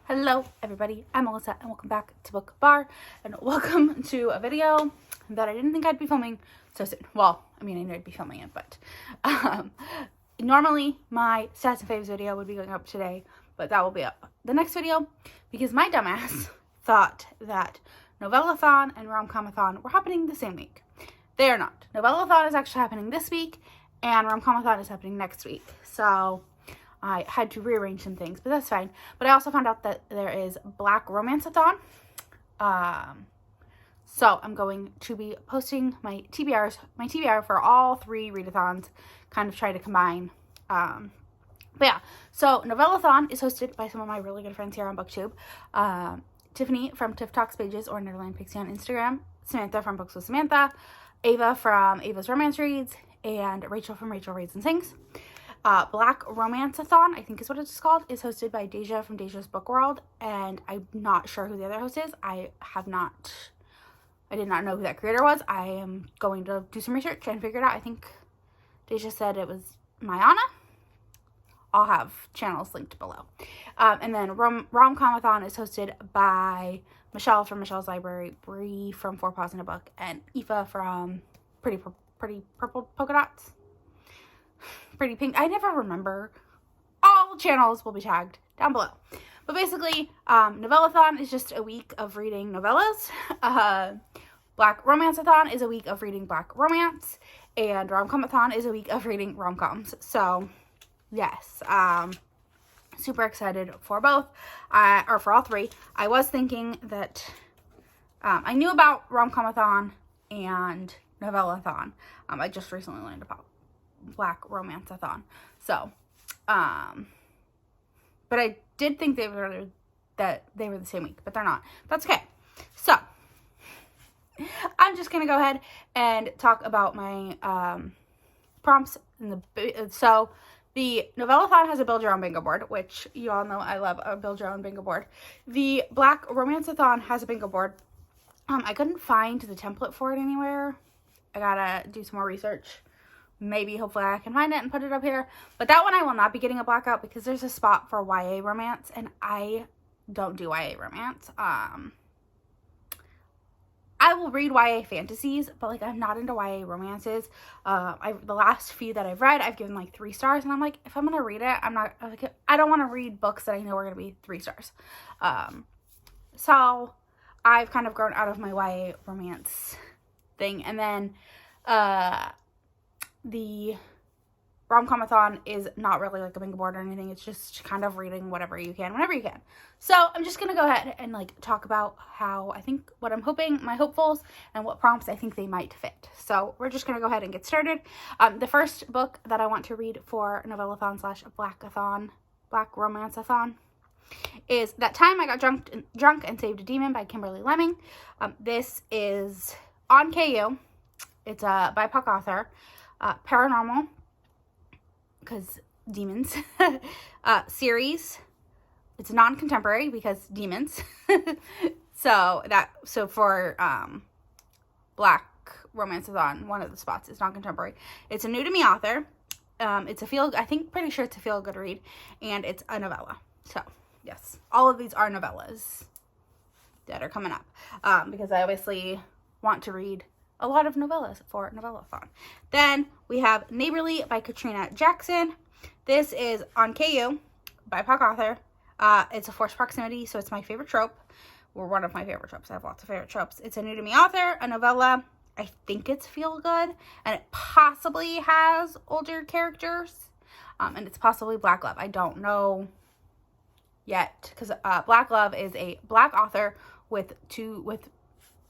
Hello everybody, I'm Melissa and welcome back to Book Bar and welcome to a video that I didn't think I'd be filming so soon. Well, I mean I knew I'd be filming it, but normally my stats and faves video would be going up today, but that will be up the next video because my dumbass thought that Novellathon and RomComAthon were happening the same week. They are not. Novellathon is actually happening this week and RomComAthon is happening next week. So I had to rearrange some things, but that's fine. But I also found out that there is Black Romancticthon. So I'm going to be posting my TBR for all three Readathons, kind of try to combine. But yeah, so Novellathon is hosted by some of my really good friends here on BookTube. Tiffany from Tiff Talks Pages or Netherland Pixie on Instagram, Samantha from Books with Samantha, Ava from Ava's Romance Reads, and Rachel from Rachel Reads and Sings. Black RomComAthon, I think is what it's called, is hosted by Deja from Deja's Book World, and I'm not sure who the other host is. I did not know who that creator was. I am going to do some research and figure it out. I think Deja said it was Mayana. I'll have channels linked below. And then RomComAthon is hosted by Michelle from Michelle's Library, Bree from Four Paws in a Book, and Aoife from Pretty Purple Polka Dots. Pretty Pink. I never remember. All channels will be tagged down below. But basically, Novellathon is just a week of reading novellas. Black Romancethon is a week of reading Black romance. And RomComAthon is a week of reading rom-coms. So, yes. Super excited for both. Or for all three. I was thinking that I knew about RomComAthon and Novellathon. I just recently learned about Black Romancethon. So, but I did think they were the same week, but they're not. That's okay. So, I'm just gonna go ahead and talk about my prompts. So, the Novellathon has a build your own bingo board, which you all know I love a build your own bingo board. The Black Romancethon has a bingo board. I couldn't find the template for it anywhere. I gotta do some more research. Maybe, hopefully, I can find it and put it up here. But that one I will not be getting a blackout because there's a spot for YA romance, and I don't do YA romance. I will read YA fantasies, but, like, I'm not into YA romances. The last few that I've read, I've given, like, 3 stars, and I'm like, if I'm going to read it, I don't want to read books that I know are going to be 3 stars. So, I've kind of grown out of my YA romance thing, and then, the RomComAthon is not really like a bingo board or anything. It's just kind of reading whatever you can, whenever you can. So I'm just going to go ahead and like talk about how I think, what I'm hoping, my hopefuls, and what prompts I think they might fit. So we're just going to go ahead and get started. The first book that I want to read for Novellathon / Black Romancethon is That Time I Got Drunk and Saved a Demon by Kimberly Lemming. This is on KU. It's a BIPOC author. Paranormal, because demons, series. It's non-contemporary because demons. so for Black Romancethon, one of the spots is non-contemporary. It's a new to me author. Pretty sure it's a feel-good read, and it's a novella. So yes, all of these are novellas that are coming up because I obviously want to read a lot of novellas for Novellathon. Then we have Neighborly by Katrina Jackson. This is on KU, BIPOC author. It's a forced proximity, so it's my favorite trope. Or one of my favorite tropes. I have lots of favorite tropes. It's a new to me author, a novella. I think it's feel good, and it possibly has older characters. And it's possibly Black Love. I don't know yet, because Black Love is a Black author with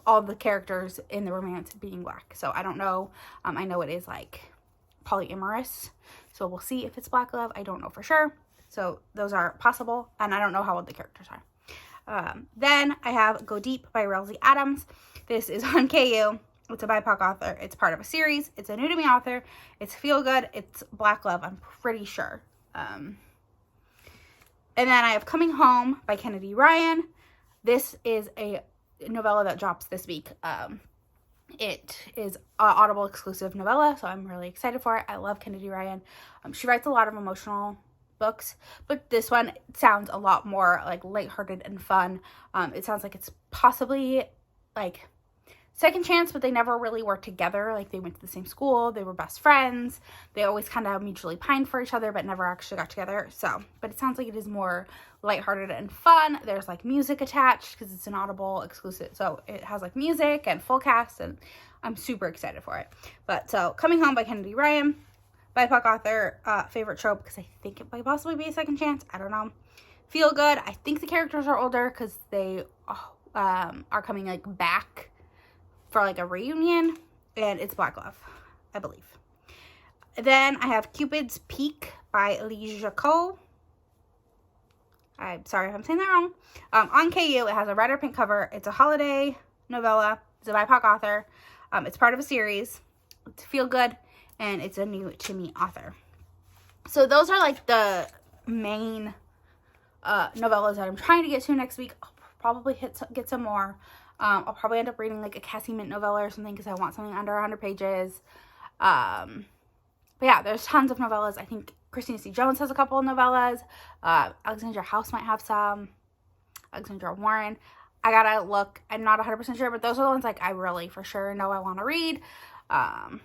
all the characters in the romance being Black. So I don't know. I know it is like polyamorous. So we'll see if it's Black Love. I don't know for sure. So those are possible. And I don't know how old the characters are. Then I have Go Deep by Relzy Adams. This is on KU. It's a BIPOC author. It's part of a series. It's a new to me author. It's feel good. It's Black Love, I'm pretty sure. And then I have Coming Home by Kennedy Ryan. This is a novella that drops this week. It is an Audible exclusive novella, so I'm really excited for it. I love Kennedy Ryan. She writes a lot of emotional books, but this one sounds a lot more like lighthearted and fun. It sounds like it's possibly like second chance, but they never really were together. Like, they went to the same school, they were best friends, they always kind of mutually pined for each other, but never actually got together. So, but it sounds like it is more lighthearted and fun. There's like music attached because it's an Audible exclusive, so it has like music and full cast, and I'm super excited for it. But so, Coming Home by Kennedy Ryan, BIPOC author, favorite trope because I think it might possibly be a second chance. I don't know. Feel good. I think the characters are older because they are coming like back for like a reunion, and it's Black Love, I believe. Then I have Cupid's Peak by Lee Jacot. I'm sorry if I'm saying that wrong. On KU, it has a red or pink cover. It's a holiday novella. It's a BIPOC author. It's part of a series. It's feel good, and it's a new to me author. So those are like the main novellas that I'm trying to get to next week. I'll probably get some more. I'll probably end up reading like a Cassie Mint novella or something because I want something under 100 pages. But yeah, there's tons of novellas. I think Christina C. Jones has a couple of novellas. Alexandra House might have some. Alexandra Warren. I gotta look. I'm not 100% sure, but those are the ones like I really for sure know I want to read. And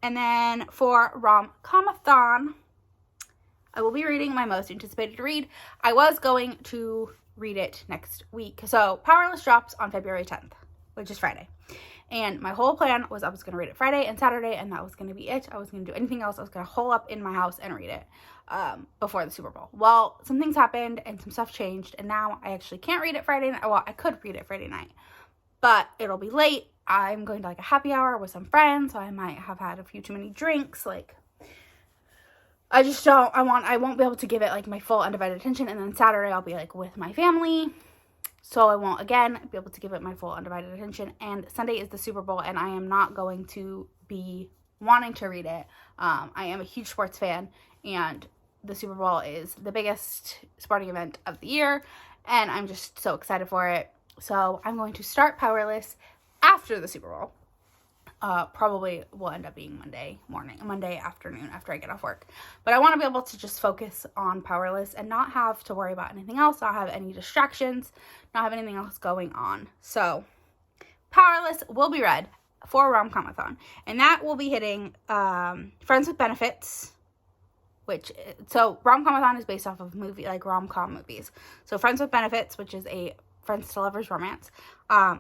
then for RomComAthon, I will be reading my most anticipated read. I was going to read it next week. So Powerless drops on February 10th, which is Friday. And my whole plan was I was going to read it Friday and Saturday, and that was going to be it. I was going to do anything else. I was going to hole up in my house and read it before the Super Bowl. Well, some things happened and some stuff changed, and now I actually can't read it Friday night. Well, I could read it Friday night, but it'll be late. I'm going to like a happy hour with some friends, so I might have had a few too many drinks. Like, I won't be able to give it like my full undivided attention. And then Saturday I'll be like with my family. So I won't again be able to give it my full undivided attention. And Sunday is the Super Bowl, and I am not going to be wanting to read it. I am a huge sports fan, and the Super Bowl is the biggest sporting event of the year, and I'm just so excited for it. So I'm going to start Powerless after the Super Bowl. Probably will end up being Monday afternoon after I get off work. But I want to be able to just focus on Powerless and not have to worry about anything else, not have any distractions, not have anything else going on. So Powerless will be read for RomComAthon, and that will be hitting Friends with Benefits, so RomComAthon is based off of rom-com movies. So Friends with Benefits, which is a friends to lovers romance.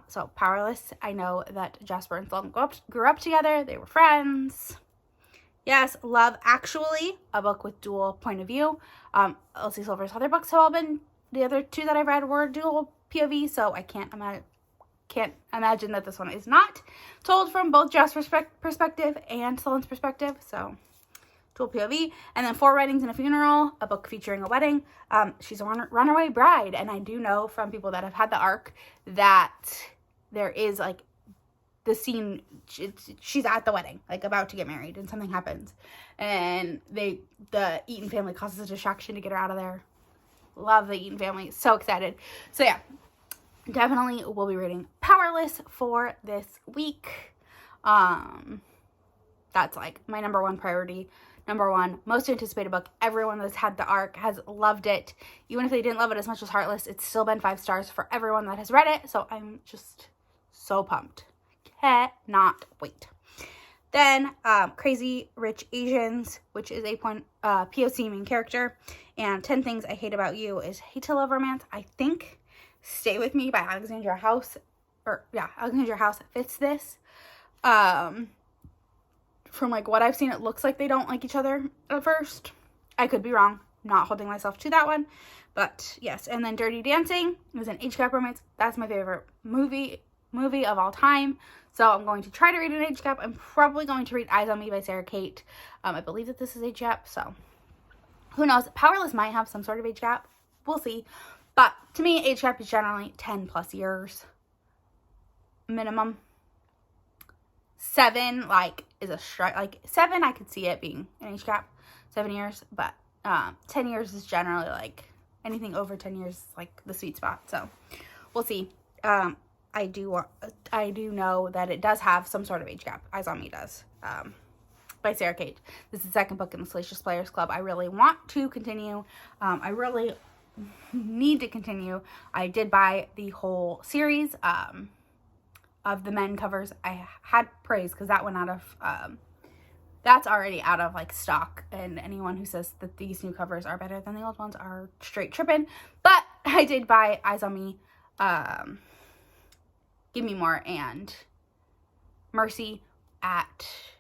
So Powerless, I know that Jasper and Sloan grew up together. They were friends. Yes, Love Actually, a book with dual point of view. Elsie Silver's other books have all been, the other two that I've read were dual POV, so I can't imagine that this one is not told from both Jasper's perspective and Sloan's perspective, so dual POV. And then 4 Weddings and a Funeral, a book featuring a wedding. She's a runaway bride, and I do know from people that have had the arc that there is like the scene, she's at the wedding, like about to get married, and something happens, and the Eaton family causes a distraction to get her out of there. Love the Eaton family, so excited. So yeah, definitely will be reading Powerless for this week. That's like my number one priority. Number one, most anticipated book. Everyone that's had the arc has loved it. Even if they didn't love it as much as Heartless, it's still been 5 stars for everyone that has read it. So I'm just so pumped. Cannot wait. Then Crazy Rich Asians, which is a POC main character. And 10 Things I Hate About You is hate to love romance. I think Stay With Me by Alexandra House. Alexandra House fits this. From like what I've seen, it looks like they don't like each other at first. I could be wrong. Not holding myself to that one. But yes. And then Dirty Dancing is an age gap romance. That's my favorite movie of all time. So I'm going to try to read an age gap. I'm probably going to read Eyes on Me by Sarah Kate. I believe that this is age gap. So who knows? Powerless might have some sort of age gap. We'll see. But to me, age gap is generally 10 plus years minimum. 7 is a strike. 7 I could see it being an age gap, 7 years, but 10 years is generally anything over 10 years is the sweet spot. So we'll see. I do know that it does have some sort of age gap. Eyes on Me does. by Sarah Kate. This is the second book in the Salacious Players Club. I really want to continue. I really need to continue. I did buy the whole series of the men covers. I had praise because that went out of, that's already out of like stock, and anyone who says that these new covers are better than the old ones are straight tripping. But I did buy Eyes on Me, Give Me More, and Mercy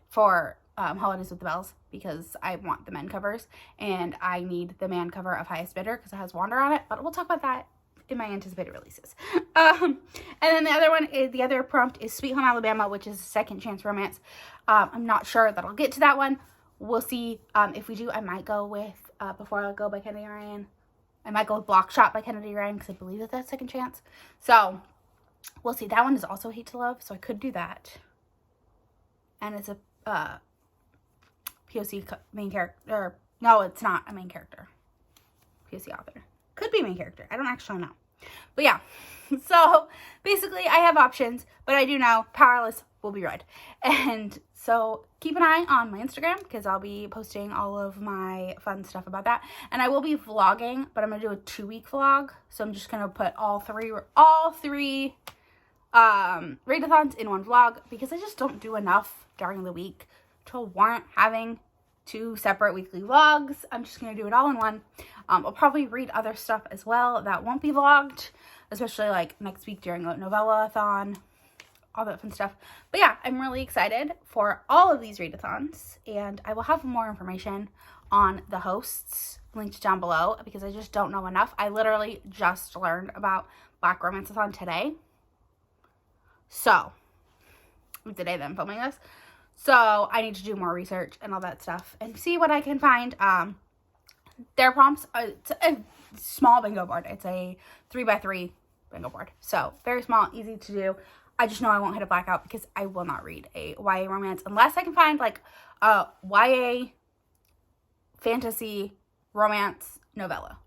for Holidays with the Bells, because I want the men covers, and I need the man cover of Highest Bidder because it has Wander on it, but we'll talk about that in my anticipated releases. And then the other one is, the other prompt is Sweet Home Alabama, which is a second chance romance. I'm not sure that I'll get to that one. We'll see. If we do, I might go with Before I Go by Kennedy Ryan. I might go with Block Shot by Kennedy Ryan because I believe that that's second chance. So we'll see. That one is also Hate to Love, so I could do that. And it's a POC main character. No, it's not a main character. POC author. Could be main character. I don't actually know. But yeah. So basically I have options, but I do know Powerless will be read. And so keep an eye on my Instagram because I'll be posting all of my fun stuff about that. And I will be vlogging, but I'm going to do a 2-week vlog. So I'm just going to put all three readathons in one vlog because I just don't do enough during the week to warrant having 2 separate weekly vlogs. I'm just going to do it all in one. I'll probably read other stuff as well that won't be vlogged, especially like next week during the Novellathon, all that fun stuff. But yeah, I'm really excited for all of these readathons, and I will have more information on the hosts linked down below because I just don't know enough. I literally just learned about Black Romancticthon today. So, today that I'm filming this. So, I need to do more research and all that stuff and see what I can find. Their prompts, it's a small bingo board. It's a 3x3 bingo board. So, very small, easy to do. I just know I won't hit a blackout because I will not read a YA romance unless I can find like a YA fantasy romance novella.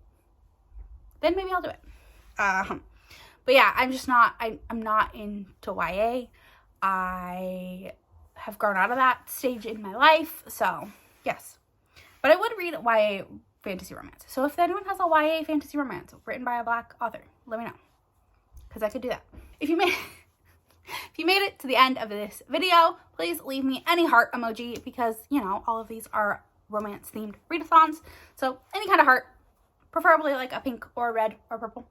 Then maybe I'll do it. But yeah, I'm just not, I'm not into YA. I have grown out of that stage in my life. So yes, but I would read YA fantasy romance. So if anyone has a YA fantasy romance written by a Black author, let me know because I could do that. If you made it to the end of this video, please leave me any heart emoji because, you know, all of these are romance themed readathons. So any kind of heart, preferably like a pink or a red or purple,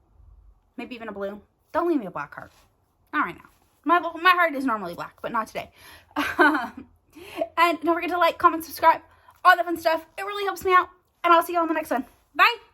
maybe even a blue. Don't leave me a black heart. Not right now. My heart is normally black, but not today. And don't forget to like, comment, subscribe, all that fun stuff. It really helps me out. And I'll see you on the next one. Bye!